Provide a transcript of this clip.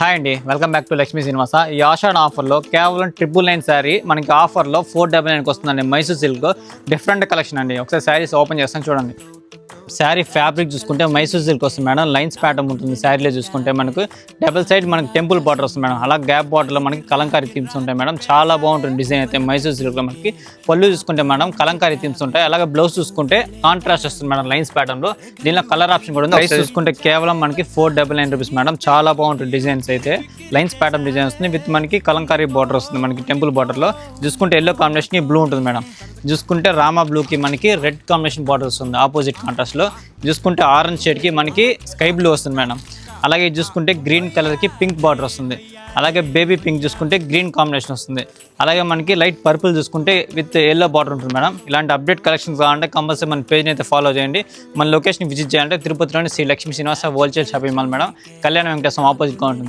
Hi అండి, welcome back to Lakshmi cinemas. ఈ ఆషాఢ ఆఫర్లో కేవలం 999 శారీ మనకి ఆఫర్లో 499కి వస్తుందండి. మైసూర్ సిల్క్ డిఫరెంట్ కలెక్షన్ అండి. ఒకసారి శారీస్ ఓపెన్ చేస్తాను చూడండి. శారీ ఫ్యాబ్రిక్ చూసుకుంటే మైసూర్ సిల్క్ వస్తుంది మేడం. లైన్స్ ప్యాటర్న్ ఉంటుంది. శారీలో చూసుకుంటే మనకు డబుల్ సైడ్ మనకి టెంపుల్ బార్డర్ వస్తుంది మేడం. అలా గ్యాప్ బార్డర్లో మనకి కలంకారీ థీమ్స్ ఉంటాయి మేడం. చాలా బాగుంటుంది డిజైన్ అయితే మైసూర్ సిల్క్లో. మనకి పళ్ళు చూసుకుంటే మేడం కలంకారీ థీమ్స్ ఉంటాయి. అలాగే బ్లౌజ్ చూసుకుంటే కాంట్రాస్ట్ వస్తుంది మేడం లైన్స్ ప్యాటర్న్లో. దీనిలో కలర్ ఆప్షన్ కూడా ఉంది. ప్రైస్ చూసుకుంటే కేవలం మనకి 499 రూపీస్ మేడం. చాలా బాగుంటుంది డిజైన్స్ అయితే. లైన్స్ ప్యాటర్న్ డిజైన్ వస్తుంది విత్ మనకి కలంకారీ బార్డర్ వస్తుంది మనకి టెంపుల్ బార్డర్లో. చూసుకుంటే ఎల్లో కాంబినేషన్ బ్లూ ఉంటుంది మేడం. చూసుకుంటే రామా బ్లూకి మనకి రెడ్ కాంబినేషన్ బార్డర్ వస్తుంది ఆపోజిట్ కాంట్రాస్ట్లో. చూసుకుంటే ఆరెంజ్ షేడ్కి మనకి స్కై బ్లూ వస్తుంది మేడం. అలాగే చూసుకుంటే గ్రీన్ కలర్కి పింక్ బార్డర్ వస్తుంది. అలాగే బేబీ పింక్ చూసుకుంటే గ్రీన్ కాంబినేషన్ వస్తుంది. అలాగే మనకి లైట్ పర్పుల్ చూసుకుంటే విత్ ఎల్లో బార్డర్ ఉంటుంది మేడం. ఇలాంటి అప్డేట్ కలెక్షన్స్ కావాలంటే కంపల్సరీ మన పేజ్ని అయితే ఫాలో చేయండి. మన లొకేషన్ విజిట్ చేయాలంటే తిరుపతిలోని Shri Lakshmi Srinivasa wholesale shopping mall madam. Kalyana Venkateswaram ఆపోజిట్గా ఉంటుంది.